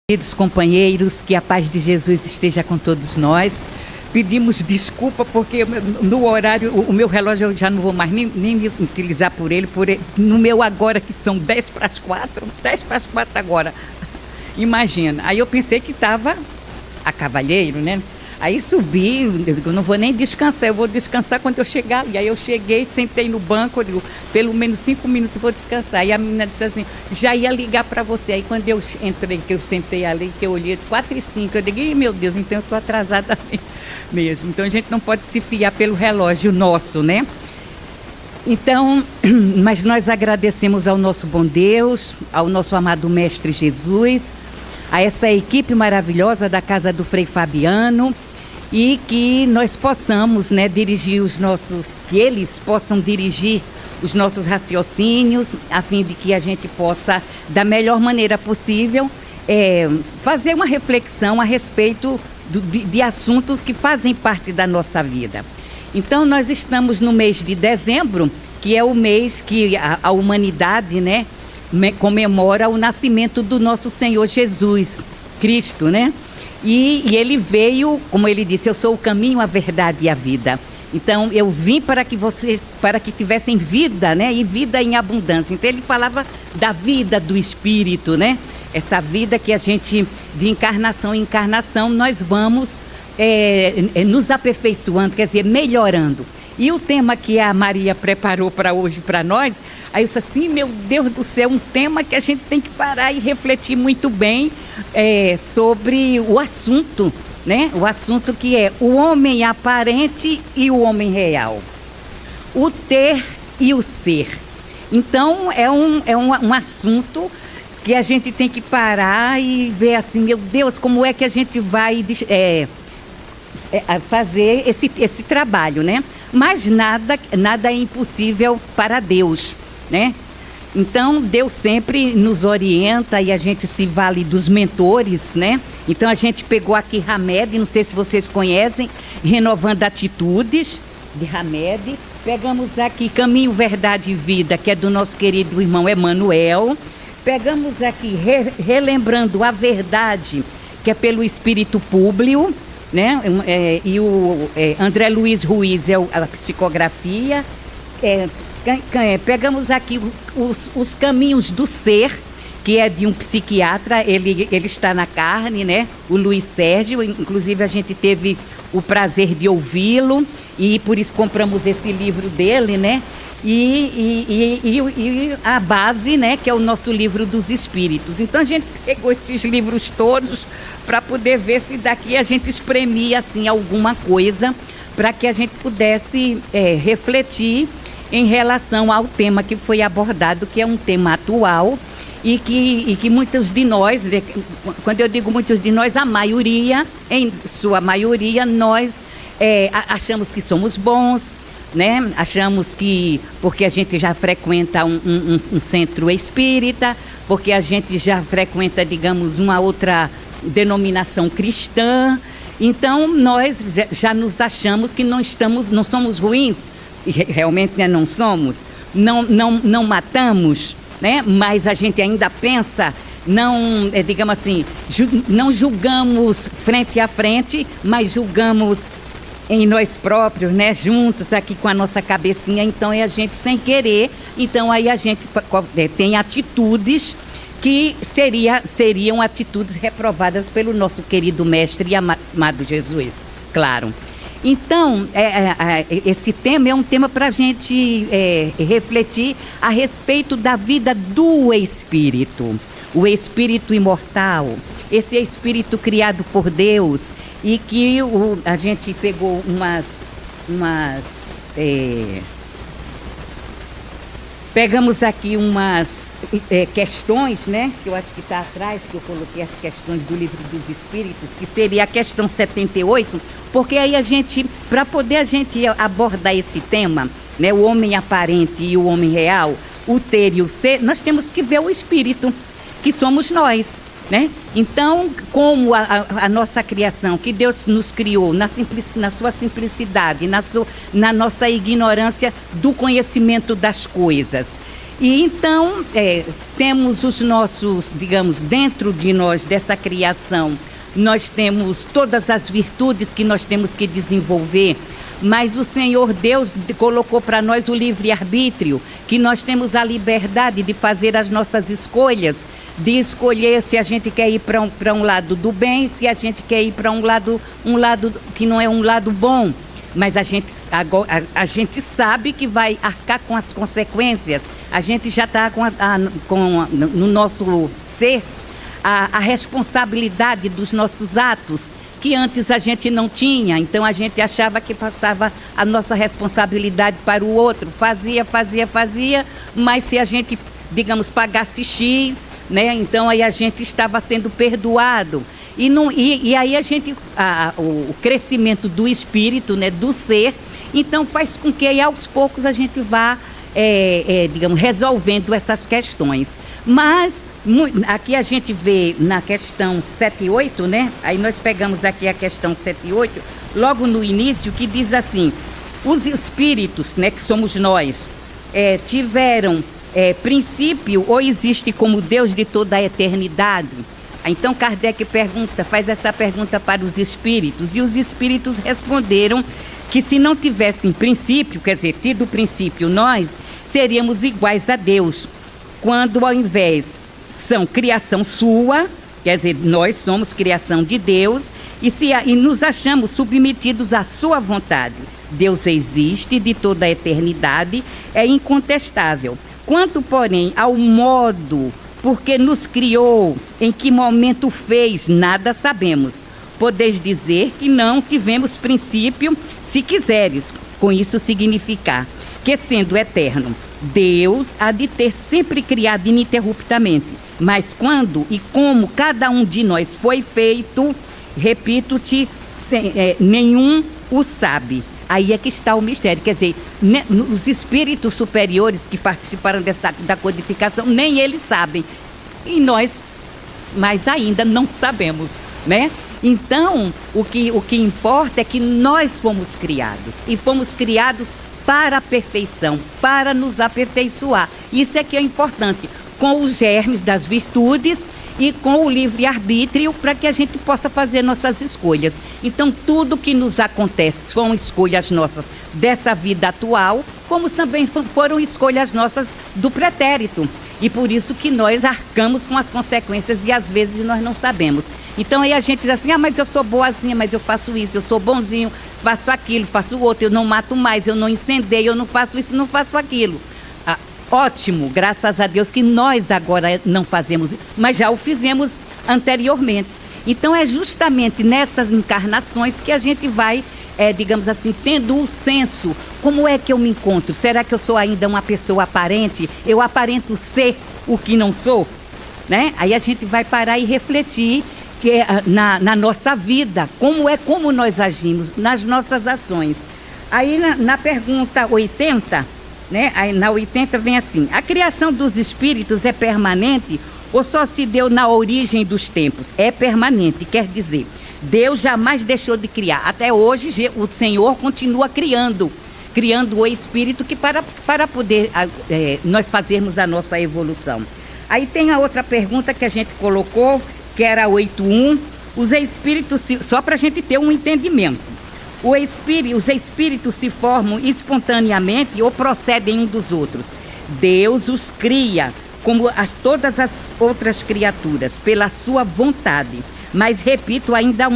Queridos companheiros, que a paz de Jesus esteja com todos nós. Pedimos desculpa porque no horário, o meu relógio eu já não vou mais nem me utilizar por ele, no meu agora que são 10 para as 4 agora, imagina. Aí eu pensei que estava a cavalheiro, né? Aí subi, eu digo, não vou nem descansar, eu vou descansar quando eu chegar. E aí eu cheguei, sentei no banco, eu digo, pelo menos 5 minutos eu vou descansar. E a menina disse assim, já ia ligar para você. Aí quando eu entrei, que eu sentei ali, que eu olhei 4h05, eu digo, ih, meu Deus, então eu estou atrasada mesmo. Então a gente não pode se fiar pelo relógio nosso, né? Então, mas nós agradecemos ao nosso bom Deus, ao nosso amado Mestre Jesus, a essa equipe maravilhosa da Casa do Frei Fabiano, e que nós possamos, né, que eles possam dirigir os nossos raciocínios, a fim de que a gente possa, da melhor maneira possível, fazer uma reflexão a respeito de assuntos que fazem parte da nossa vida. Então, nós estamos no mês de dezembro, que é o mês que a humanidade, né, comemora o nascimento do nosso Senhor Jesus Cristo, né? E ele veio, como ele disse, eu sou o caminho, a verdade e a vida. Então, eu vim para que tivessem vida, né? E vida em abundância. Então, ele falava da vida do Espírito, né? Essa vida que a gente, de encarnação em encarnação, nós vamos nos aperfeiçoando, quer dizer, melhorando. E o tema que a Maria preparou para hoje para nós, aí eu disse assim, meu Deus do céu, um tema que a gente tem que parar e refletir muito bem sobre o assunto, né? O assunto que é o homem aparente e o homem real, o ter e o ser. Então é um assunto que a gente tem que parar e ver assim, meu Deus, como é que a gente vai fazer esse trabalho, né? Mas nada é impossível para Deus, né? Então, Deus sempre nos orienta e a gente se vale dos mentores, né? Então, a gente pegou aqui Hamed, não sei se vocês conhecem, Renovando Atitudes, de Hamed. Pegamos aqui Caminho, Verdade e Vida, que é do nosso querido irmão Emanuel. Pegamos aqui Relembrando a Verdade, que é pelo Espírito Públio, né? E o André Luiz Ruiz é a psicografia. Pegamos aqui os Caminhos do Ser, que é de um psiquiatra, ele está na carne, né? O Luiz Sérgio, inclusive a gente teve o prazer de ouvi-lo e por isso compramos esse livro dele, né? E a base, né, que é o nosso livro dos Espíritos. Então a gente pegou esses livros todos para poder ver se daqui a gente espremia assim alguma coisa para que a gente pudesse refletir em relação ao tema que foi abordado, que é um tema atual e que muitos de nós, quando eu digo muitos de nós, a maioria, em sua maioria, nós achamos que somos bons, né? Achamos que porque a gente já frequenta um centro espírita, porque a gente já frequenta, digamos, uma outra denominação cristã, então nós já nos achamos que não somos ruins, e realmente, né, não somos, não matamos, né? Mas a gente ainda pensa, digamos assim, não julgamos frente a frente, mas julgamos em nós próprios, né, juntos aqui com a nossa cabecinha. Então é a gente sem querer, então aí a gente tem atitudes que seriam atitudes reprovadas pelo nosso querido mestre e amado Jesus, claro. Então, esse tema é um tema para a gente refletir a respeito da vida do Espírito, o Espírito imortal, esse Espírito criado por Deus, e que a gente pegou pegamos aqui umas questões, né, que eu acho que está atrás, que eu coloquei as questões do Livro dos Espíritos, que seria a questão 78, porque aí para poder a gente abordar esse tema, né, o homem aparente e o homem real, o ter e o ser, nós temos que ver o Espírito, que somos nós, né? Então, como a nossa criação, que Deus nos criou na sua simplicidade, na nossa ignorância do conhecimento das coisas, E então, temos os nossos, digamos, dentro de nós, dessa criação, nós temos todas as virtudes que nós temos que desenvolver, mas o Senhor Deus colocou para nós o livre-arbítrio, que nós temos a liberdade de fazer as nossas escolhas, de escolher se a gente quer ir para um lado do bem, se a gente quer ir para um lado que não é um lado bom. Mas a gente sabe que vai arcar com as consequências. A gente já está no nosso ser a responsabilidade dos nossos atos, que antes a gente não tinha. Então a gente achava que passava a nossa responsabilidade para o outro. Fazia, mas se a gente, digamos, pagasse X, né? Então aí a gente estava sendo perdoado. E aí a gente, o crescimento do espírito, né, do ser, então faz com que aí, aos poucos a gente vá, digamos, resolvendo essas questões. Mas aqui a gente vê na questão 7 e 8, né? Aí nós pegamos aqui a questão 7 e 8, logo no início, que diz assim: os espíritos, né, que somos nós, tiveram princípio ou existe como Deus de toda a eternidade? Então Kardec faz essa pergunta para os espíritos, e os espíritos responderam que se não tivessem princípio, quer dizer, tido princípio, nós seríamos iguais a Deus, quando ao invés são criação sua, quer dizer, nós somos criação de Deus, e nos achamos submetidos à sua vontade. Deus existe de toda a eternidade, é incontestável. Quanto, porém, ao modo porque nos criou, em que momento fez, nada sabemos. Podeis dizer que não tivemos princípio, se quiseres, com isso significar que, sendo eterno, Deus há de ter sempre criado ininterruptamente. Mas quando e como cada um de nós foi feito, repito-te, nenhum o sabe. Aí é que está o mistério, quer dizer, os espíritos superiores que participaram da codificação, nem eles sabem, e nós mais ainda não sabemos, né? Então, o que importa é que nós fomos criados, e fomos criados para a perfeição, para nos aperfeiçoar. Isso é que é importante, com os germes das virtudes e com o livre-arbítrio, para que a gente possa fazer nossas escolhas. Então, tudo que nos acontece são escolhas nossas dessa vida atual, como também foram escolhas nossas do pretérito. E por isso que nós arcamos com as consequências e às vezes nós não sabemos. Então aí a gente diz assim: mas eu sou boazinha, mas eu faço isso, eu sou bonzinho, faço aquilo, faço o outro, eu não mato mais, eu não incendeio, eu não faço isso, não faço aquilo. Ótimo, graças a Deus que nós agora não fazemos, mas já o fizemos anteriormente. Então é justamente nessas encarnações que a gente vai, digamos assim, tendo o senso. Como é que eu me encontro? Será que eu sou ainda uma pessoa aparente? Eu aparento ser o que não sou? Né? Aí a gente vai parar e refletir que, na nossa vida, como nós agimos, nas nossas ações. Aí na pergunta 80... né? Aí, na 80 vem assim: a criação dos espíritos é permanente ou só se deu na origem dos tempos? É permanente, quer dizer, Deus jamais deixou de criar. Até hoje o Senhor continua criando o espírito que para poder nós fazermos a nossa evolução. Aí tem a outra pergunta que a gente colocou, que era 8.1, os espíritos, só para a gente ter um entendimento. Os espíritos se formam espontaneamente ou procedem um dos outros. Deus os cria, como todas as outras criaturas, pela sua vontade. Mas, repito ainda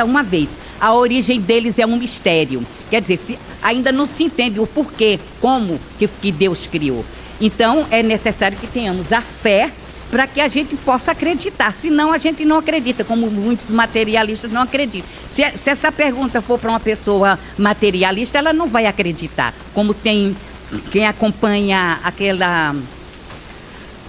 uma vez, a origem deles é um mistério. Quer dizer, ainda não se entende o porquê, como que Deus criou. Então, é necessário que tenhamos a fé para que a gente possa acreditar, senão a gente não acredita, como muitos materialistas não acreditam. Se essa pergunta for para uma pessoa materialista, ela não vai acreditar, como tem quem acompanha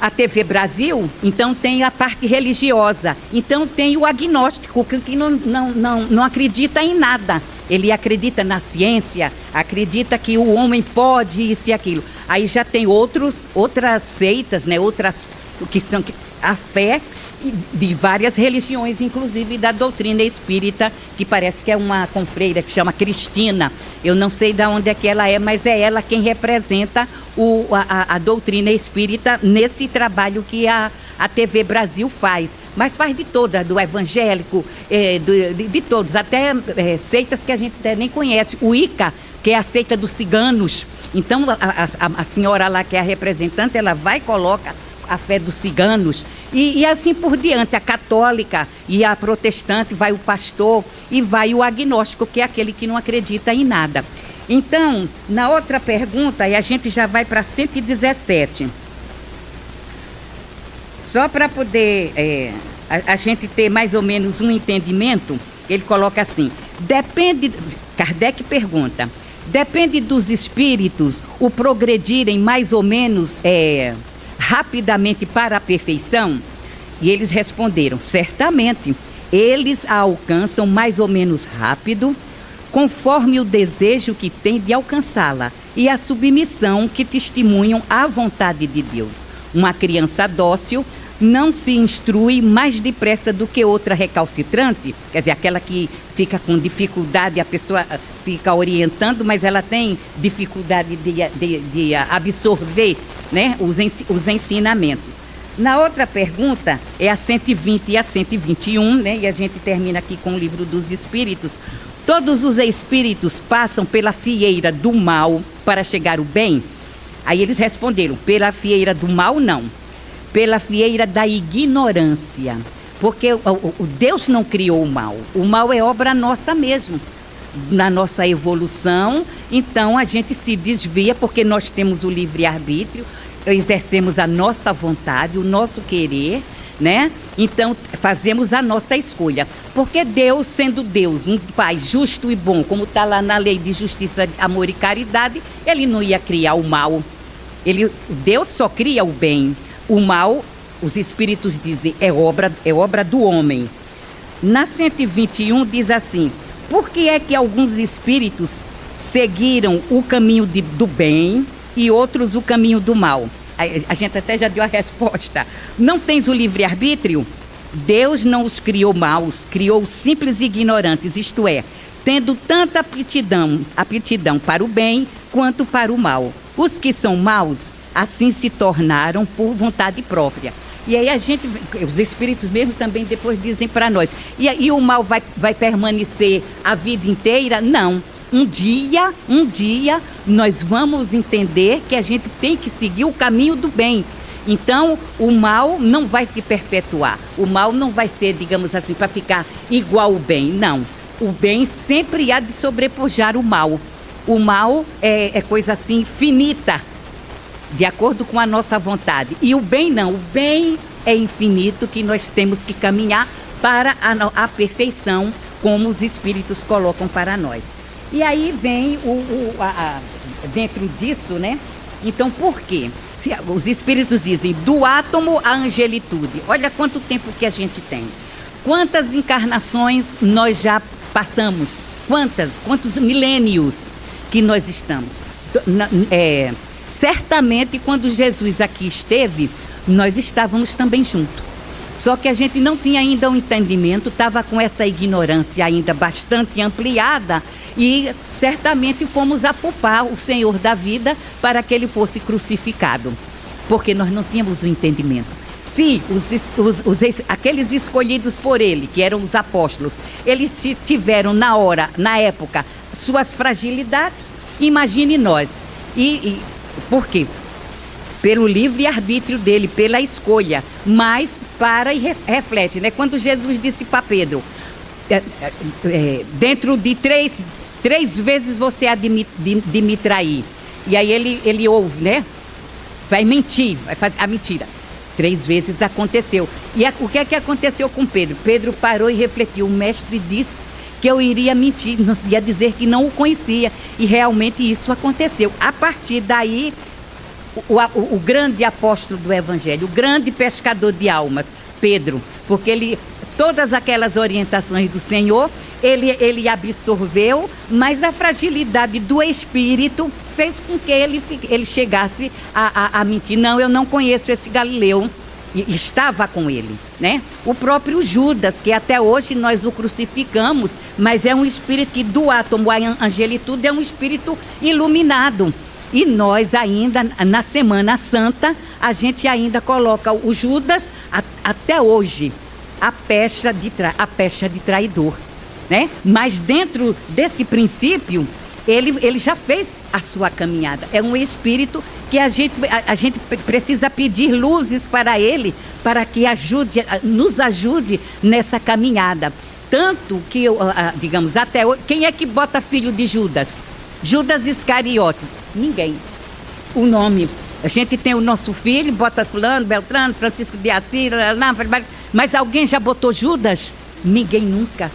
a TV Brasil, então tem a parte religiosa, então tem o agnóstico, que não acredita em nada. Ele acredita na ciência, acredita que o homem pode isso e aquilo. Aí já tem outras seitas, né, outras que são a fé, de várias religiões, inclusive da doutrina espírita, que parece que é uma confreira que chama Cristina. Eu não sei de onde é que ela é, mas é ela quem representa a doutrina espírita nesse trabalho que a TV Brasil faz. Mas faz de toda, do evangélico, de todos, até seitas que a gente até nem conhece. O Ica, que é a seita dos ciganos. Então, a senhora lá, que é a representante, ela vai e coloca a fé dos ciganos, e assim por diante, a católica e a protestante, vai o pastor e vai o agnóstico, que é aquele que não acredita em nada. Então, na outra pergunta, e a gente já vai para 117. Só para poder a gente ter mais ou menos um entendimento, ele coloca assim, Kardec pergunta, depende dos espíritos o progredirem mais ou menos rapidamente para a perfeição? E eles responderam, certamente, eles a alcançam mais ou menos rápido, conforme o desejo que tem de alcançá-la e a submissão que testemunham à vontade de Deus. Uma criança dócil não se instrui mais depressa do que outra recalcitrante, quer dizer, aquela que fica com dificuldade, a pessoa fica orientando, mas ela tem dificuldade de absorver, né, os ensinamentos. Na outra pergunta, é a 120 e a 121, né, e a gente termina aqui com o Livro dos Espíritos. Todos os espíritos passam pela fieira do mal para chegar ao bem? Aí eles responderam, pela fieira do mal, não. Pela fieira da ignorância, porque o Deus não criou o mal é obra nossa mesmo, na nossa evolução. Então a gente se desvia porque nós temos o livre-arbítrio, exercemos a nossa vontade, o nosso querer, né? Então fazemos a nossa escolha, porque Deus, sendo Deus, um Pai justo e bom, como está lá na lei de justiça, amor e caridade, Ele não ia criar o mal. Deus só cria o bem. O mal, os espíritos dizem, é obra do homem. Na 121 diz assim, por que é que alguns espíritos seguiram o caminho do bem e outros o caminho do mal? A gente até já deu a resposta. Não tens o livre-arbítrio? Deus não os criou maus, criou simples e ignorantes, isto é, tendo tanta aptidão para o bem quanto para o mal. Os que são maus, assim se tornaram por vontade própria. E aí os espíritos mesmo também depois dizem para nós, e o mal vai permanecer a vida inteira? Não. Um dia nós vamos entender que a gente tem que seguir o caminho do bem. Então o mal não vai se perpetuar, o mal não vai ser, digamos assim, para ficar igual ao bem, não. O bem sempre há de sobrepujar o mal. O mal é coisa assim finita, de acordo com a nossa vontade. E o bem não, o bem é infinito, que nós temos que caminhar para a perfeição, como os espíritos colocam para nós. E aí vem dentro disso, né? Então, por quê? Os espíritos dizem, do átomo à angelitude. Olha quanto tempo que a gente tem. Quantas encarnações nós já passamos? Quantos milênios que nós estamos? Certamente, quando Jesus aqui esteve, nós estávamos também juntos. Só que a gente não tinha ainda um entendimento, estava com essa ignorância ainda bastante ampliada, e certamente fomos apupar o Senhor da vida para que Ele fosse crucificado, porque nós não tínhamos o entendimento. Se aqueles escolhidos por Ele, que eram os apóstolos, eles tiveram na época, suas fragilidades, imagine nós. Por quê? Pelo livre-arbítrio dele, pela escolha, mas para e reflete, né? Quando Jesus disse para Pedro, dentro de três vezes você há de me trair, e aí ele ouve, né? Vai mentir, vai fazer a mentira. 3 vezes aconteceu. E o que é que aconteceu com Pedro? Pedro parou e refletiu, o mestre disse que eu iria mentir, não ia dizer que não o conhecia, e realmente isso aconteceu. A partir daí, o grande apóstolo do Evangelho, o grande pescador de almas, Pedro, porque todas aquelas orientações do Senhor, ele absorveu, mas a fragilidade do espírito fez com que ele chegasse a mentir. Não, eu não conheço esse Galileu, e estava com ele, né? O próprio Judas, que até hoje nós o crucificamos, mas é um espírito que do átomo à angelitude é um espírito iluminado. E nós ainda, na Semana Santa, a gente ainda coloca o Judas, até hoje, a pecha de traidor, né? Mas dentro desse princípio, ele já fez a sua caminhada. É um espírito que a gente precisa pedir luzes para ele, para que nos ajude nessa caminhada. Tanto que, digamos, até hoje, quem é que bota filho de Judas? Judas Iscariotes. Ninguém. O nome. A gente tem o nosso filho, bota fulano, Beltrano, Francisco de Assis, mas alguém já botou Judas? Ninguém nunca.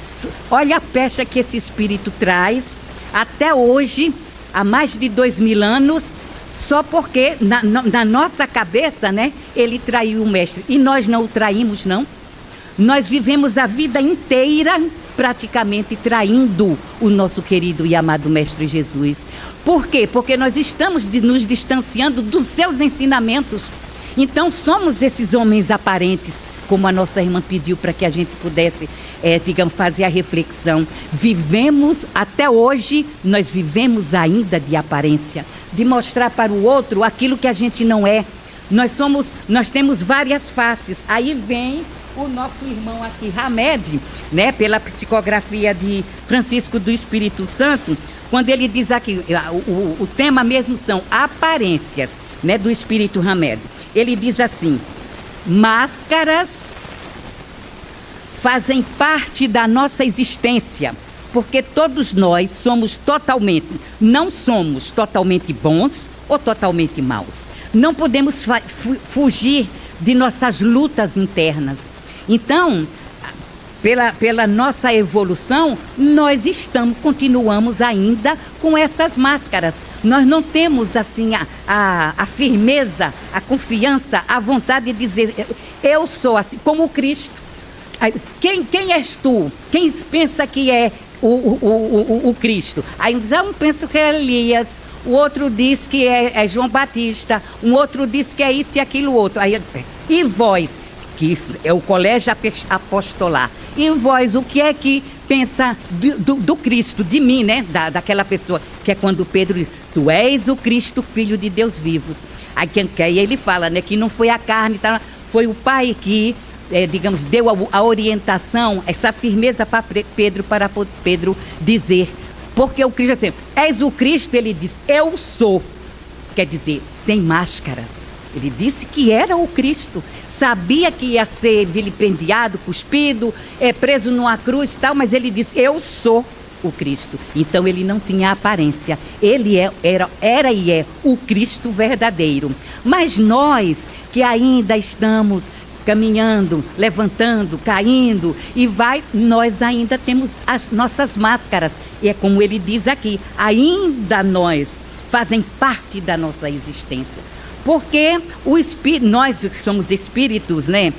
Olha a pecha que esse espírito traz até hoje, há mais de 2000 anos, só porque na nossa cabeça, né, ele traiu o mestre. E nós não o traímos, não. Nós vivemos a vida inteira praticamente traindo o nosso querido e amado Mestre Jesus. Por quê? Porque nós estamos nos distanciando dos seus ensinamentos. Então somos esses homens aparentes, como a nossa irmã pediu para que a gente pudesse, digamos, fazer a reflexão. Vivemos, até hoje, nós vivemos ainda de aparência, de mostrar para o outro aquilo que a gente não é. Nós temos várias faces. Aí vem o nosso irmão aqui, Hamed, né, pela psicografia de Francisco do Espírito Santo, quando ele diz aqui, o tema mesmo são aparências, né, do Espírito Hamed. Ele diz assim: máscaras fazem parte da nossa existência, porque todos nós não somos totalmente bons ou totalmente maus. Não podemos fugir de nossas lutas internas. Então, pela nossa evolução, nós continuamos ainda com essas máscaras. Nós não temos assim a firmeza, a confiança, a vontade de dizer, eu sou assim, como Cristo. Quem és tu? Quem pensa que é o Cristo? Aí um pensa que é Elias, o outro diz que é João Batista, um outro diz que é isso e aquilo outro. Aí, e vós, que é o colégio apostolar, e vós, o que é que pensa do Cristo, de mim, né? Daquela pessoa, que é quando Pedro diz, tu és o Cristo, Filho de Deus vivo. Aí ele fala, né, que não foi a carne, tá? Foi o Pai que, digamos, deu a orientação, essa firmeza para Pedro dizer, porque o Cristo sempre, és o Cristo, ele diz, eu sou, quer dizer, sem máscaras. Ele disse que era o Cristo, sabia que ia ser vilipendiado, cuspido, preso numa cruz e tal, mas ele disse, eu sou o Cristo. Então ele não tinha aparência, ele era e é o Cristo verdadeiro. Mas nós que ainda estamos caminhando, levantando, caindo, nós ainda temos as nossas máscaras. E é como ele diz aqui, ainda nós fazem parte da nossa existência. Porque nós que somos espíritos, né?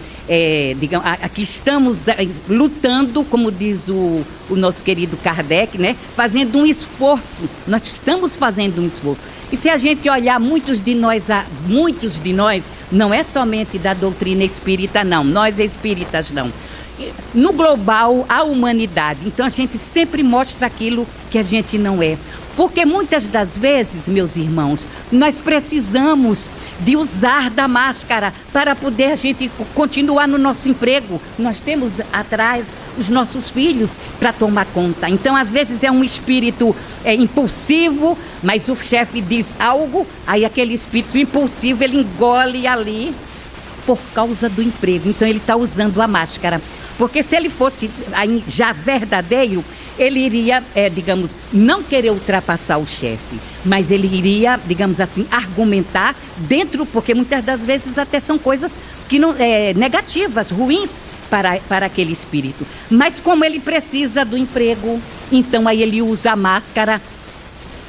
Digamos, aqui estamos lutando, como diz o nosso querido Kardec, né? Fazendo um esforço. Nós estamos fazendo um esforço. E se a gente olhar, muitos de nós, não é somente da doutrina espírita, não. Nós espíritas, não. No global, a humanidade. Então a gente sempre mostra aquilo que a gente não é. Porque muitas das vezes, meus irmãos, nós precisamos de usar da máscara para poder a gente continuar no nosso emprego. Nós temos atrás os nossos filhos para tomar conta. Então, às vezes é um espírito impulsivo, mas o chefe diz algo, aí aquele espírito impulsivo, ele engole ali por causa do emprego. Então, ele está usando a máscara. Porque se ele fosse já verdadeiro, ele iria, digamos, não querer ultrapassar o chefe, mas ele iria, digamos assim, argumentar dentro, porque muitas das vezes até são coisas que não, negativas, ruins para aquele espírito. Mas como ele precisa do emprego, então aí ele usa a máscara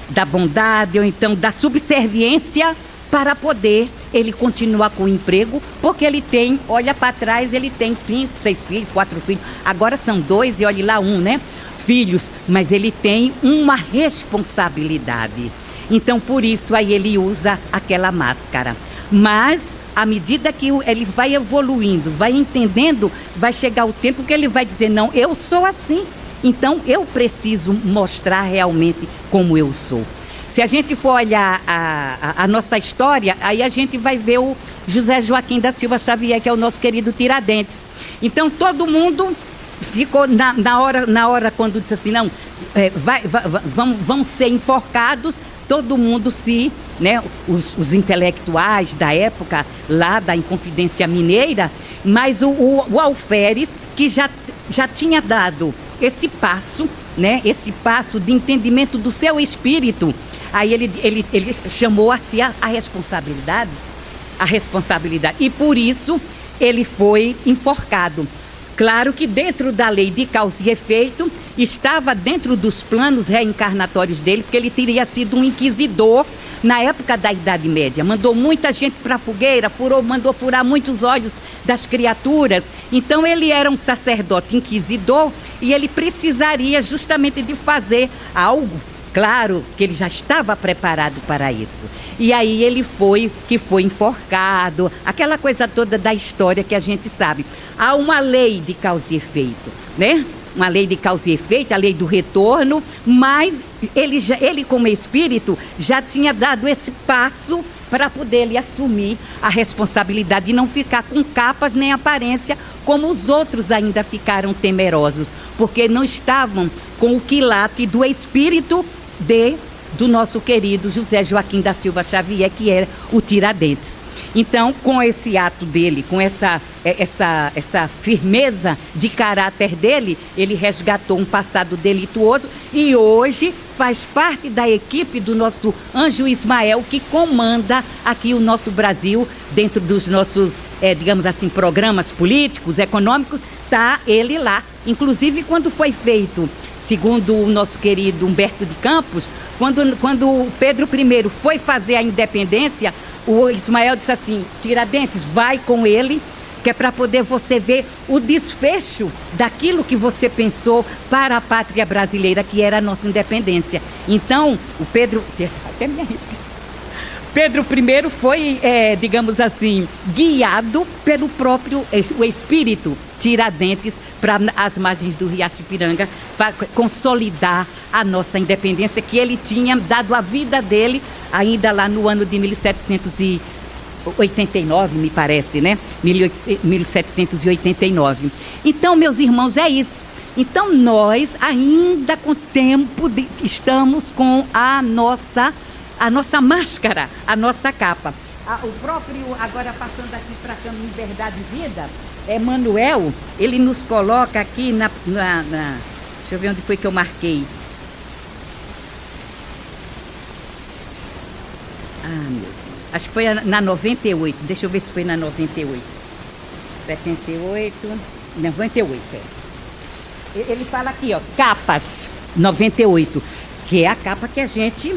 da bondade ou então da subserviência para poder ele continuar com o emprego, porque ele tem, olha para trás, ele tem 5, 6 filhos, 4 filhos, agora são 2 e olhe lá 1, né? Filhos, mas ele tem uma responsabilidade. Então, por isso, aí ele usa aquela máscara. Mas à medida que ele vai evoluindo, vai entendendo, vai chegar o tempo que ele vai dizer, não, eu sou assim, então eu preciso mostrar realmente como eu sou. Se a gente for olhar a nossa história, aí a gente vai ver o José Joaquim da Silva Xavier, que é o nosso querido Tiradentes. Então todo ficou na hora quando disse assim, não, vão ser enforcados, todo mundo né, os intelectuais da época, lá da Inconfidência Mineira, mas o Alferes, que já tinha dado esse passo, né, esse passo de entendimento do seu espírito, aí ele chamou a si a responsabilidade, e por isso ele foi enforcado. Claro que dentro da lei de causa e efeito, estava dentro dos planos reencarnatórios dele, porque ele teria sido um inquisidor na época da Idade Média. Mandou muita gente para a fogueira, mandou furar muitos olhos das criaturas. Então ele era um sacerdote inquisidor e ele precisaria justamente de fazer algo. Claro que ele já estava preparado para isso. E aí ele foi enforcado, aquela coisa toda da história que a gente sabe. Há uma lei de causa e efeito, né? Uma lei de causa e efeito, a lei do retorno, mas ele como espírito já tinha dado esse passo para poder ele assumir a responsabilidade e não ficar com capas nem aparência como os outros ainda ficaram temerosos, porque não estavam com o quilate do espírito do nosso querido José Joaquim da Silva Xavier, que era o Tiradentes. Então, com esse ato dele, com essa firmeza de caráter dele, ele resgatou um passado delituoso e hoje faz parte da equipe do nosso Anjo Ismael, que comanda aqui o nosso Brasil, dentro dos nossos, digamos assim, programas políticos, econômicos, está ele lá. Inclusive, quando foi feito, segundo o nosso querido Humberto de Campos, quando Pedro I foi fazer a independência, o Ismael disse assim, Tiradentes, vai com ele, que é para poder você ver o desfecho daquilo que você pensou para a pátria brasileira, que era a nossa independência. Então, Pedro I foi, digamos assim, guiado pelo próprio o espírito Tiradentes para as margens do Riacho Ipiranga, consolidar a nossa independência, que ele tinha dado a vida dele ainda lá no ano de 1789, me parece, né? 1789. Então, meus irmãos, é isso. Então, nós ainda com tempo estamos com a nossa máscara, a nossa capa. O próprio, agora passando aqui para Caminho, Verdade e Vida, Emmanuel, ele nos coloca aqui deixa eu ver onde foi que eu marquei. Meu Deus. Acho que foi na 98. Deixa eu ver se foi na 98. 78, 98, Ele fala aqui, ó, capas 98, que é a capa que a gente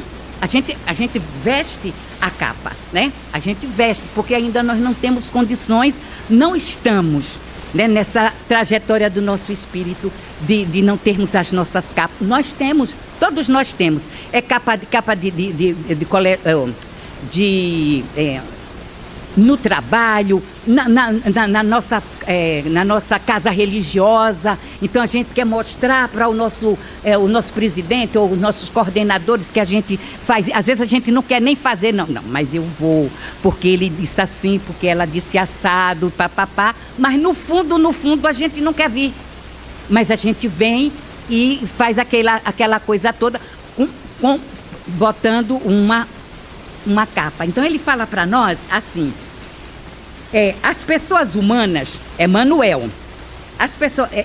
veste a capa, né? A gente veste, porque ainda nós não temos condições, não estamos, né, nessa trajetória do nosso espírito de não termos as nossas capas. Nós temos, todos nós temos. É capa no trabalho, na nossa casa religiosa. Então a gente quer mostrar para o nosso presidente ou os nossos coordenadores que a gente faz. Às vezes a gente não quer nem fazer, não, mas eu vou, porque ele disse assim, porque ela disse assado, papapá. Mas no fundo a gente não quer vir. Mas a gente vem e faz aquela coisa toda botando uma capa. Então ele fala para nós assim, as pessoas humanas, Emmanuel,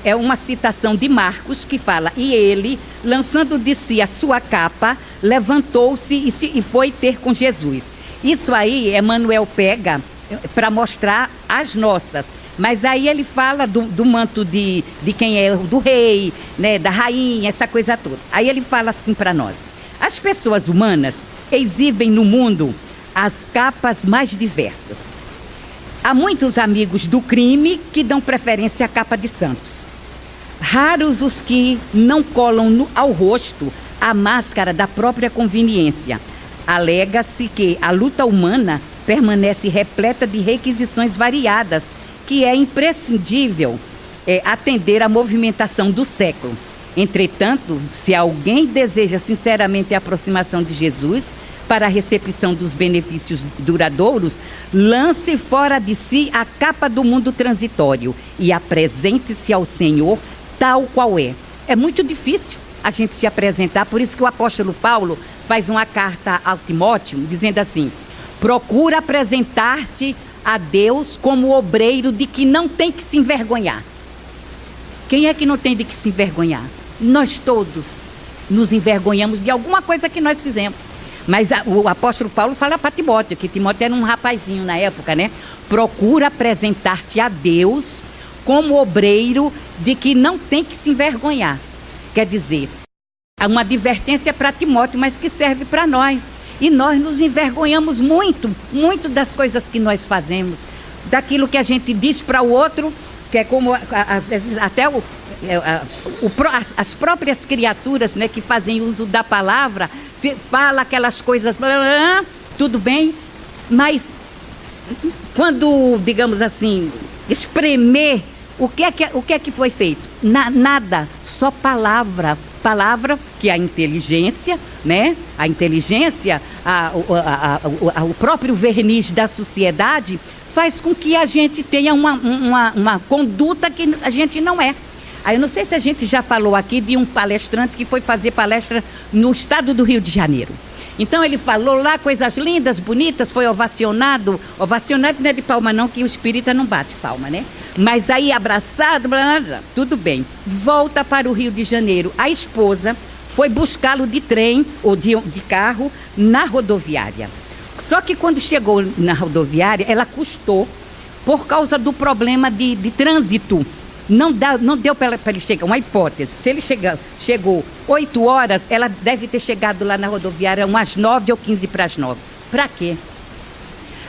é uma citação de Marcos que fala, e ele, lançando de si a sua capa, levantou-se e foi ter com Jesus. Isso aí Emmanuel pega para mostrar as nossas, mas aí ele fala do manto de quem é do rei, né, da rainha, essa coisa toda. Aí ele fala assim para nós, as pessoas humanas exibem no mundo as capas mais diversas. Há muitos amigos do crime que dão preferência à capa de santos. Raros os que não colam ao rosto a máscara da própria conveniência. Alega-se que a luta humana permanece repleta de requisições variadas, que é imprescindível atender à movimentação do século. Entretanto, se alguém deseja sinceramente a aproximação de Jesus para a recepção dos benefícios duradouros, lance fora de si a capa do mundo transitório e apresente-se ao Senhor tal qual é. É muito difícil a gente se apresentar, por isso que o apóstolo Paulo faz uma carta ao Timóteo, dizendo assim: procura apresentar-te a Deus como obreiro de que não tem que se envergonhar. Quem é que não tem de que se envergonhar? Nós todos nos envergonhamos de alguma coisa que nós fizemos. Mas o apóstolo Paulo fala para Timóteo, que Timóteo era um rapazinho na época, né? Procura apresentar-te a Deus como obreiro de que não tem que se envergonhar. Quer dizer, é uma advertência para Timóteo, mas que serve para nós. E nós nos envergonhamos muito, muito das coisas que nós fazemos, daquilo que a gente diz para o outro, que é como, às vezes, até as próprias criaturas, né, que fazem uso da palavra, fala aquelas coisas, tudo bem, mas quando, digamos assim, espremer, o que é que foi feito? Nada, só palavra, que é a inteligência, né? A inteligência, o próprio verniz da sociedade, faz com que a gente tenha uma conduta que a gente não é. Aí eu não sei se a gente já falou aqui de um palestrante que foi fazer palestra no estado do Rio de Janeiro. Então ele falou lá coisas lindas, bonitas, foi ovacionado não é de palma não, que o espírita não bate palma, né? Mas aí abraçado, blá, blá, blá, tudo bem. Volta para o Rio de Janeiro. A esposa foi buscá-lo de trem ou de carro na rodoviária. Só que quando chegou na rodoviária, ela custou por causa do problema de trânsito. Não deu para ele chegar, uma hipótese. Se ele chegou 8 horas, ela deve ter chegado lá na rodoviária umas 9 ou 15 para as 9. Para quê?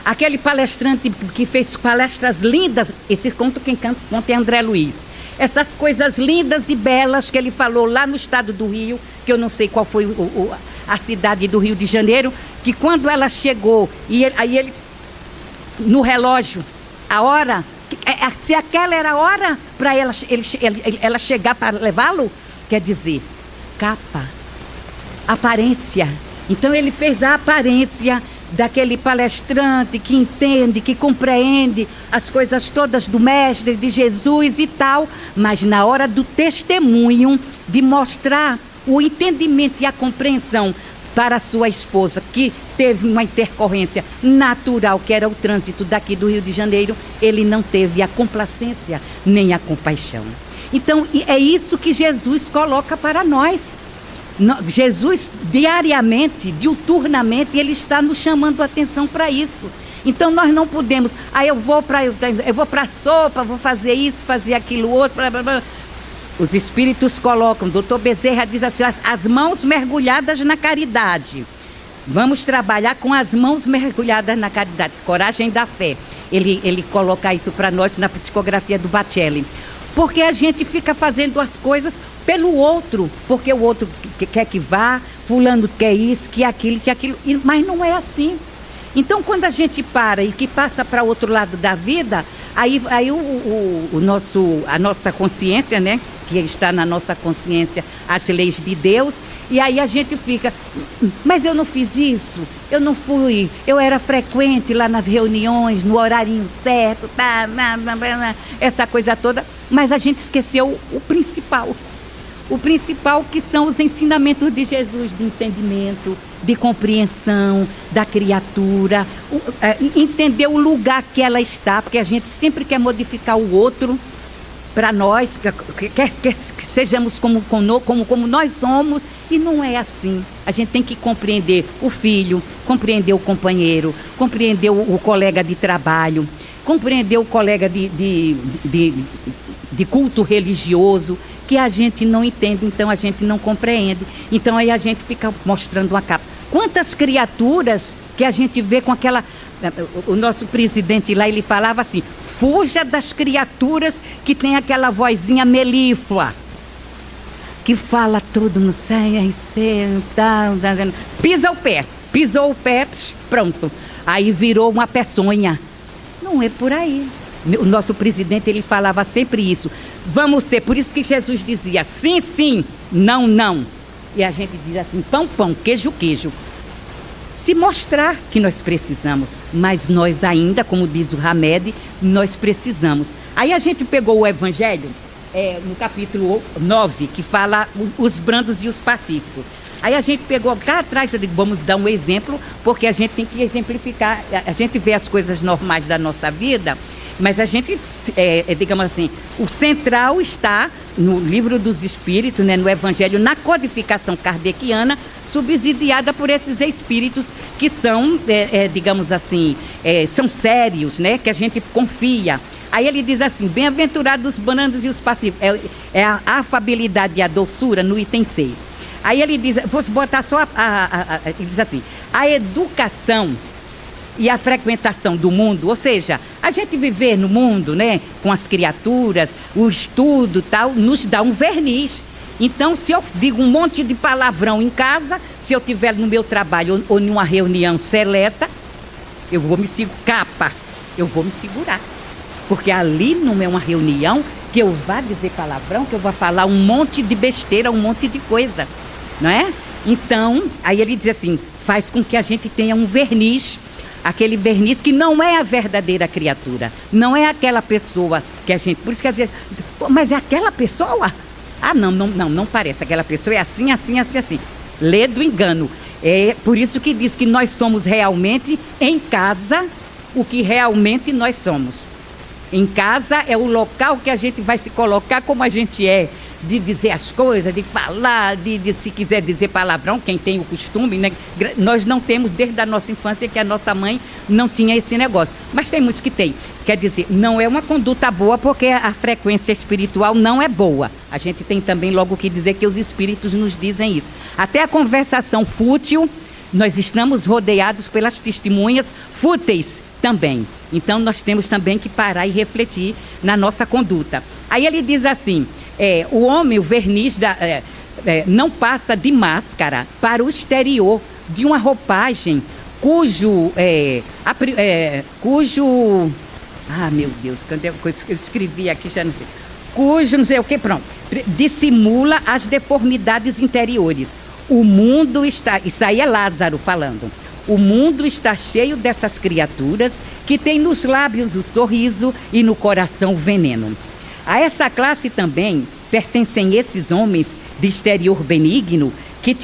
Aquele palestrante que fez palestras lindas, esse conto quem conta é André Luiz. Essas coisas lindas e belas que ele falou lá no estado do Rio, que eu não sei qual foi a cidade do Rio de Janeiro, que quando ela chegou, aí ele, no relógio, a hora, se aquela era a hora para ela chegar para levá-lo, quer dizer, capa, aparência. Então ele fez a aparência daquele palestrante que entende, que compreende as coisas todas do Mestre, de Jesus e tal, mas na hora do testemunho, de mostrar o entendimento e a compreensão para a sua esposa, que teve uma intercorrência natural, que era o trânsito daqui do Rio de Janeiro, ele não teve a complacência nem a compaixão. Então, é isso que Jesus coloca para nós. Jesus, diariamente, diuturnamente, ele está nos chamando a atenção para isso. Então, nós não podemos, eu vou para a sopa, vou fazer isso, fazer aquilo outro, blá, blá, blá. Os espíritos colocam, doutor Bezerra diz assim, as mãos mergulhadas na caridade. Vamos trabalhar com as mãos mergulhadas na caridade, coragem da fé. Ele coloca isso para nós na psicografia do Bacelli. Porque a gente fica fazendo as coisas pelo outro, porque o outro quer que vá, fulano quer isso, quer aquilo, mas não é assim. Então, quando a gente para e que passa para o outro lado da vida, aí a nossa consciência, né, que está na nossa consciência as leis de Deus, e aí a gente fica, mas eu não fiz isso, eu não fui, eu era frequente lá nas reuniões, no horarinho certo, essa coisa toda, mas a gente esqueceu o principal. O principal, que são os ensinamentos de Jesus, de entendimento, de compreensão da criatura, entender o lugar que ela está, porque a gente sempre quer modificar o outro para nós, quer que sejamos como nós somos, e não é assim. A gente tem que compreender o filho, compreender o companheiro, compreender o colega de trabalho, compreender o colega de culto religioso, que a gente não entende, então a gente não compreende. Então aí a gente fica mostrando uma capa. Quantas criaturas que a gente vê com aquela... O nosso presidente lá, ele falava assim, fuja das criaturas que tem aquela vozinha melíflua, que fala tudo no céu, pisa o pé pisou o pé, pronto. Aí virou uma peçonha. Não é por aí. O nosso presidente, ele falava sempre isso. Vamos ser, por isso que Jesus dizia, sim, sim, não, não. E a gente diz assim, pão, pão, queijo, queijo. Se mostrar que nós precisamos, mas nós ainda, como diz o Hamed, nós precisamos. Aí a gente pegou o Evangelho, no capítulo 9, que fala os brandos e os pacíficos. Aí a gente pegou cá atrás, eu digo, vamos dar um exemplo, porque a gente tem que exemplificar, a gente vê as coisas normais da nossa vida, mas a gente, digamos assim, o central está no Livro dos Espíritos, né, no Evangelho, na codificação kardeciana, subsidiada por esses espíritos que são, digamos assim, são sérios, né, que a gente confia. Aí ele diz assim, bem-aventurados os brandos e os pacíficos, é a afabilidade e a doçura no item 6. Aí ele diz, vou botar só ele diz assim, a educação e a frequentação do mundo, ou seja, a gente viver no mundo, né, com as criaturas, o estudo tal, nos dá um verniz. Então, se eu digo um monte de palavrão em casa, se eu estiver no meu trabalho ou numa reunião seleta, eu vou me segurar. Porque ali não é uma reunião que eu vá dizer palavrão, que eu vou falar um monte de besteira, um monte de coisa, não é? Então, aí ele diz assim, faz com que a gente tenha um verniz, aquele verniz que não é a verdadeira criatura, não é aquela pessoa que a gente... Por isso que às vezes, mas é aquela pessoa? Ah, não parece, aquela pessoa é assim, assim, assim, assim. Lê do engano. É por isso que diz que nós somos realmente, em casa, o que realmente nós somos. Em casa é o local que a gente vai se colocar como a gente é, de dizer as coisas, de falar, de se quiser dizer palavrão, quem tem o costume, né? Nós não temos desde a nossa infância que a nossa mãe não tinha esse negócio, mas tem muitos que têm. Quer dizer, não é uma conduta boa porque a frequência espiritual não é boa. A gente tem também logo que dizer que os espíritos nos dizem isso. Até a conversação fútil, nós estamos rodeados pelas testemunhas fúteis também. Então, nós temos também que parar e refletir na nossa conduta. Aí ele diz assim, o homem, o verniz, não passa de máscara para o exterior de uma roupagem cujo... Ah, meu Deus, quando eu escrevi aqui, já não sei. Cujo, não sei o que, pronto. Dissimula as deformidades interiores. O mundo está... Isso aí é Lázaro falando. O mundo está cheio dessas criaturas que têm nos lábios o sorriso e no coração o veneno. A essa classe também pertencem esses homens de exterior benigno que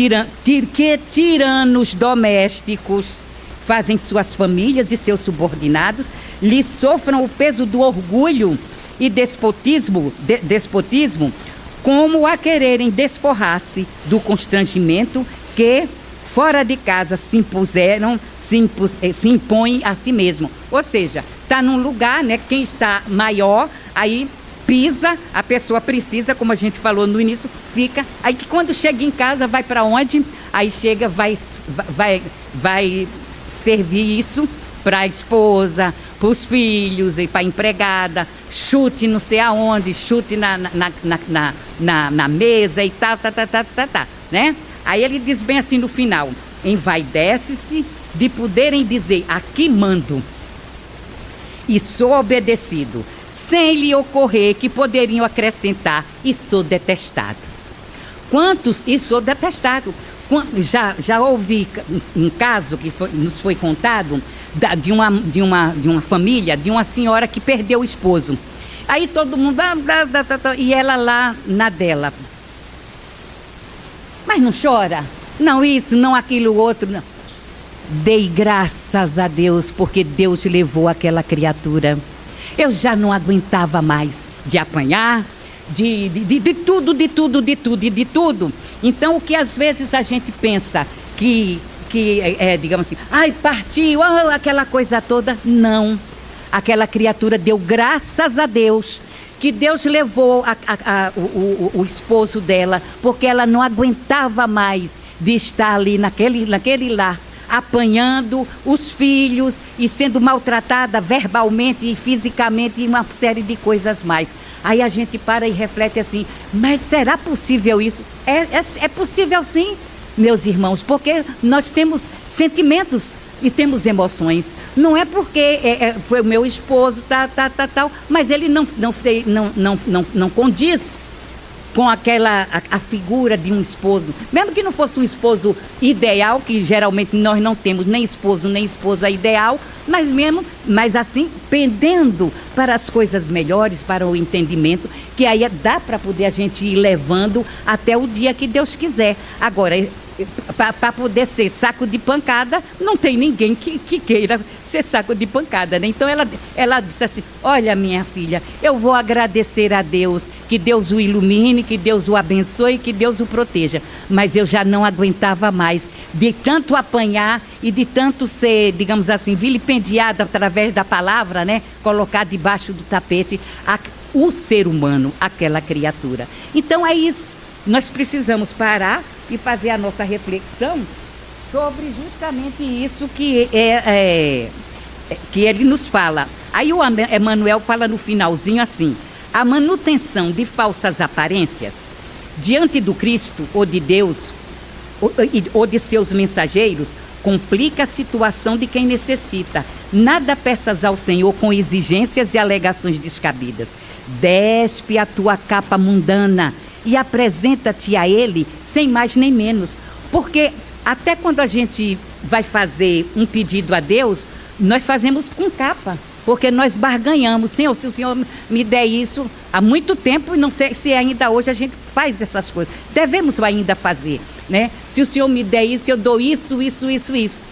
tiranos domésticos fazem suas famílias e seus subordinados lhes sofram o peso do orgulho e despotismo, como a quererem desforrar-se do constrangimento que fora de casa se impõe a si mesmo. Ou seja, está num lugar, né, quem está maior, aí pisa, a pessoa precisa, como a gente falou no início, fica. Aí que quando chega em casa, vai para onde? Aí chega, vai servir isso para a esposa, para os filhos e para a empregada, chute não sei aonde, chute na mesa e tal, né? Aí ele diz bem assim no final, envaidece-se de poderem dizer, aqui mando e sou obedecido, sem lhe ocorrer que poderiam acrescentar, e sou detestado. Quantos, e sou detestado? Já houve um caso que nos foi contado de uma família, de uma senhora que perdeu o esposo. Aí todo mundo, e ela lá na dela. Mas não chora? Não isso, não aquilo outro. Não. Dei graças a Deus, porque Deus levou aquela criatura. Eu já não aguentava mais de apanhar, de tudo. Então, o que às vezes a gente pensa que digamos assim, ai, partiu, aquela coisa toda, não. Aquela criatura deu graças a Deus, que Deus levou o esposo dela, porque ela não aguentava mais de estar ali naquele lar, apanhando os filhos e sendo maltratada verbalmente e fisicamente e uma série de coisas mais. Aí a gente para e reflete assim, mas será possível isso? É possível sim. meus irmãos, porque nós temos sentimentos e temos emoções. Não é porque foi o meu esposo, tal, mas ele não condiz com a figura de um esposo. Mesmo que não fosse um esposo ideal, que geralmente nós não temos nem esposo nem esposa ideal, mas assim, pendendo para as coisas melhores, para o entendimento, que aí dá para poder a gente ir levando até o dia que Deus quiser. Agora, para poder ser saco de pancada, não tem ninguém que queira ser saco de pancada, né? Então ela disse assim: olha, minha filha, eu vou agradecer a Deus, que Deus o ilumine, que Deus o abençoe, que Deus o proteja, mas eu já não aguentava mais de tanto apanhar e de tanto ser, digamos assim, vilipendiada através da palavra, né? Colocar debaixo do tapete o ser humano, aquela criatura. Então é isso, nós precisamos parar e fazer a nossa reflexão sobre justamente isso que ele nos fala. Aí o Emmanuel fala no finalzinho assim: a manutenção de falsas aparências diante do Cristo ou de Deus ou de seus mensageiros complica a situação de quem necessita. Nada peças ao Senhor com exigências e alegações descabidas. Despe a tua capa mundana e apresenta-te a Ele sem mais nem menos. Porque até quando a gente vai fazer um pedido a Deus, nós fazemos com capa, porque nós barganhamos. Senhor, se o Senhor me der isso há muito tempo, e não sei se ainda hoje a gente faz essas coisas, devemos ainda fazer, né? Se o Senhor me der isso, eu dou isso.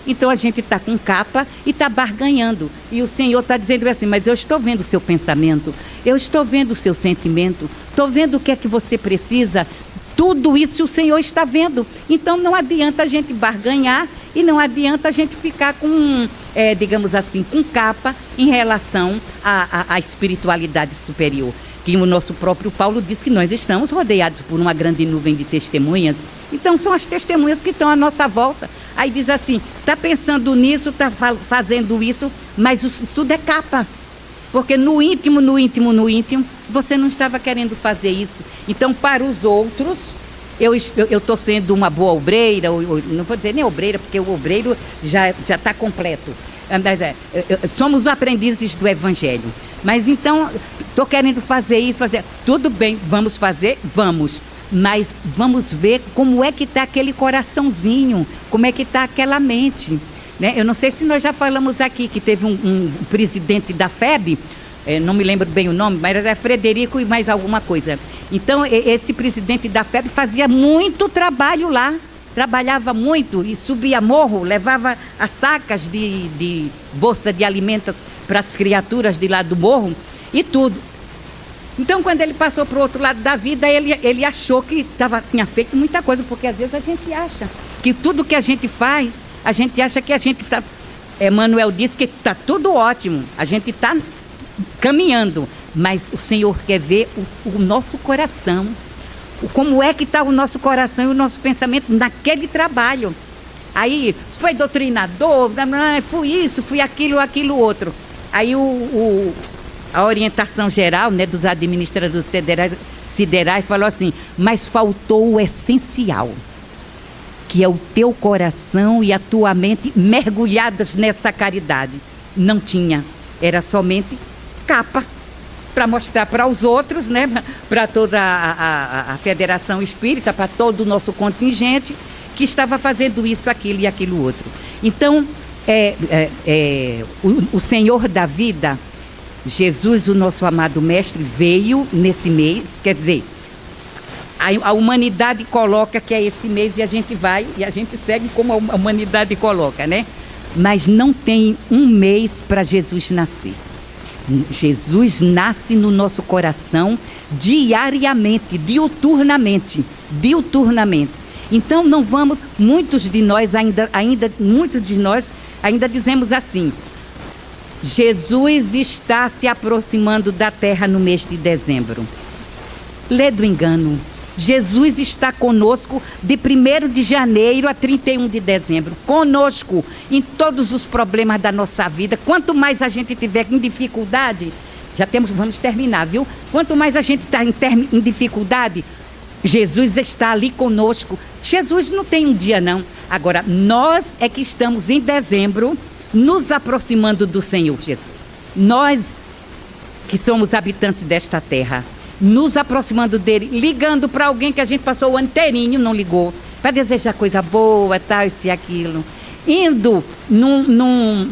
Então a gente está com capa e está barganhando, e o Senhor está dizendo assim: mas eu estou vendo o seu pensamento, eu estou vendo o seu sentimento, estou vendo o que é que você precisa. Tudo isso o Senhor está vendo. Então não adianta a gente barganhar e não adianta a gente ficar com, digamos assim, com capa em relação à espiritualidade superior. Que o nosso próprio Paulo diz que nós estamos rodeados por uma grande nuvem de testemunhas. Então são as testemunhas que estão à nossa volta. Aí diz assim: está pensando nisso, está fazendo isso, mas isso tudo é capa. Porque no íntimo, você não estava querendo fazer isso. Então, para os outros, eu estou sendo uma boa obreira, não vou dizer nem obreira, porque o obreiro já está completo. Somos aprendizes do Evangelho. Mas então, estou querendo fazer isso, tudo bem, vamos fazer? Vamos. Mas vamos ver como é que está aquele coraçãozinho, como é que está aquela mente. Né? Eu não sei se nós já falamos aqui que teve um presidente da FEB, não me lembro bem o nome, mas é Frederico e mais alguma coisa. Então, esse presidente da FEB fazia muito trabalho lá, trabalhava muito e subia morro, levava as sacas de bolsa de alimentos para as criaturas de lá do morro e tudo. Então, quando ele passou para o outro lado da vida, ele achou que tinha feito muita coisa, porque às vezes a gente acha que tudo que a gente faz, a gente acha que a gente está... Emmanuel disse que está tudo ótimo, a gente está caminhando, mas o Senhor quer ver o nosso coração, como é que está o nosso coração e o nosso pensamento naquele trabalho. Aí, foi doutrinador, fui isso, fui aquilo outro. Aí a orientação geral, né, dos administradores siderais falou assim: mas faltou o essencial, que é o teu coração e a tua mente mergulhadas nessa caridade. Não tinha, era somente capa para mostrar para os outros, né, para toda a Federação Espírita, para todo o nosso contingente, que estava fazendo isso, aquilo e aquilo outro. Então, o Senhor da vida, Jesus, o nosso amado Mestre, veio nesse mês, quer dizer, a humanidade coloca que é esse mês e a gente vai e a gente segue como a humanidade coloca, né? Mas não tem um mês para Jesus nascer. Jesus nasce no nosso coração diariamente, diuturnamente. Então não vamos, muitos de nós ainda dizemos assim: Jesus está se aproximando da terra no mês de dezembro. Lê do engano. Jesus está conosco de 1º de janeiro a 31 de dezembro. Conosco em todos os problemas da nossa vida. Quanto mais a gente tiver em dificuldade, vamos terminar, viu? Quanto mais a gente está em dificuldade, Jesus está ali conosco. Jesus não tem um dia, não. Agora, nós é que estamos em dezembro nos aproximando do Senhor Jesus. Nós que somos habitantes desta terra, nos aproximando dele, ligando para alguém que a gente passou o ano inteirinho, não ligou, para desejar coisa boa, tal, isso e aquilo. Indo num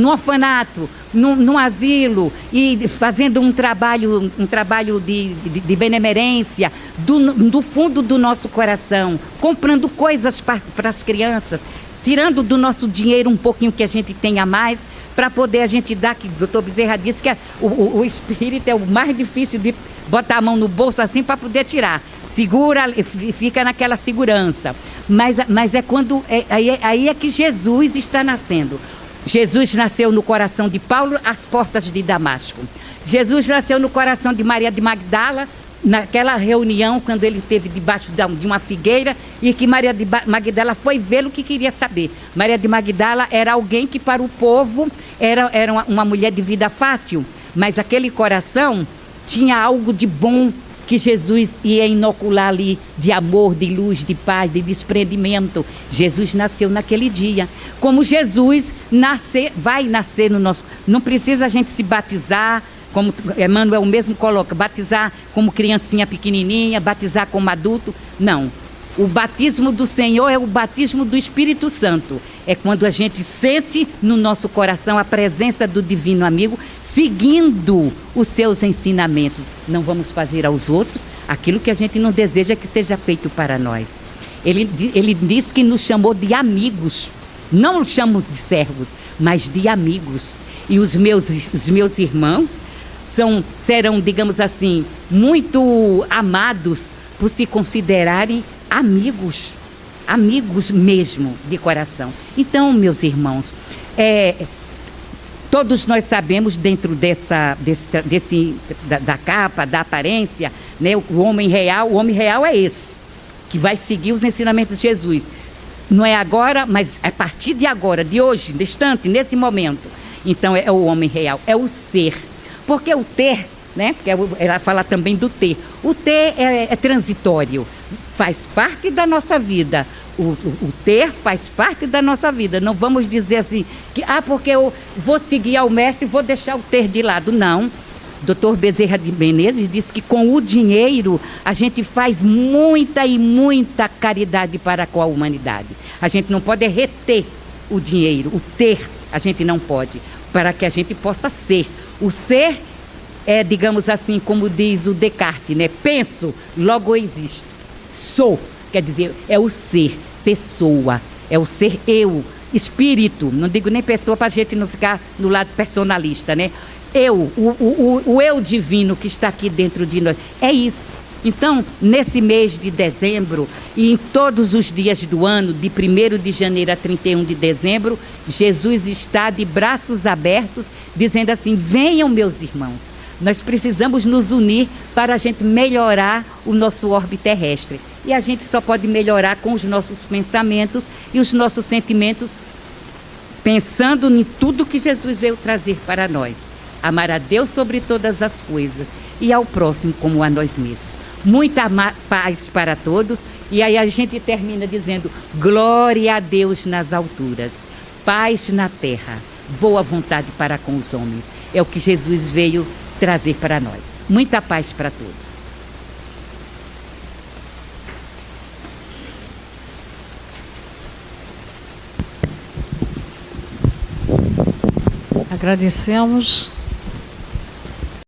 orfanato, num asilo, e fazendo um trabalho de benemerência do fundo do nosso coração, comprando coisas para as crianças, tirando do nosso dinheiro um pouquinho que a gente tem a mais, para poder a gente dar, que o doutor Bezerra disse que o espírito é o mais difícil de botar a mão no bolso assim para poder tirar. Segura, fica naquela segurança. Mas é quando, aí é que Jesus está nascendo. Jesus nasceu no coração de Paulo, às portas de Damasco. Jesus nasceu no coração de Maria de Magdala, naquela reunião, quando ele esteve debaixo de uma figueira, e que Maria de Magdala foi vê-lo, que queria saber. Maria de Magdala era alguém que para o povo era uma mulher de vida fácil, mas aquele coração tinha algo de bom que Jesus ia inocular ali, de amor, de luz, de paz, de desprendimento. Jesus nasceu naquele dia. Como Jesus vai nascer no nosso... Não precisa a gente se batizar, como Emmanuel mesmo coloca, batizar como criancinha pequenininha, batizar como adulto. Não. O batismo do Senhor é o batismo do Espírito Santo. É quando a gente sente no nosso coração a presença do Divino Amigo, seguindo os seus ensinamentos. Não vamos fazer aos outros aquilo que a gente não deseja que seja feito para nós. Ele diz que nos chamou de amigos. Não nos chamamos de servos, mas de amigos. E os meus irmãos serão, digamos assim, muito amados por se considerarem amigos mesmo, de coração. Então, meus irmãos, todos nós sabemos, dentro da capa, da aparência, né, o homem real é esse, que vai seguir os ensinamentos de Jesus. Não é agora, mas a partir de agora, de hoje, neste instante, nesse momento. Então, é o homem real, é o ser. Porque o ter, né? Porque ela fala também do ter. O ter é transitório, faz parte da nossa vida. O ter faz parte da nossa vida. Não vamos dizer assim, porque eu vou seguir ao mestre e vou deixar o ter de lado. Não. Dr. Bezerra de Menezes disse que com o dinheiro a gente faz muita e muita caridade para com a humanidade. A gente não pode reter o dinheiro, o ter a gente não pode, para que a gente possa ser. O ser é, digamos assim, como diz o Descartes, né? Penso, logo existo. Sou, quer dizer, é o ser, pessoa, é o ser eu, espírito. Não digo nem pessoa para a gente não ficar no lado personalista, né? Eu, o eu divino que está aqui dentro de nós, é isso. Então, nesse mês de dezembro e em todos os dias do ano, de 1º de janeiro a 31 de dezembro, Jesus está de braços abertos, dizendo assim: venham, meus irmãos, nós precisamos nos unir para a gente melhorar o nosso orbe terrestre. E a gente só pode melhorar com os nossos pensamentos e os nossos sentimentos, pensando em tudo que Jesus veio trazer para nós. Amar a Deus sobre todas as coisas e ao próximo como a nós mesmos. Muita paz para todos. E aí a gente termina dizendo: glória a Deus nas alturas, paz na terra, boa vontade para com os homens. É o que Jesus veio trazer para nós. Muita paz para todos. Agradecemos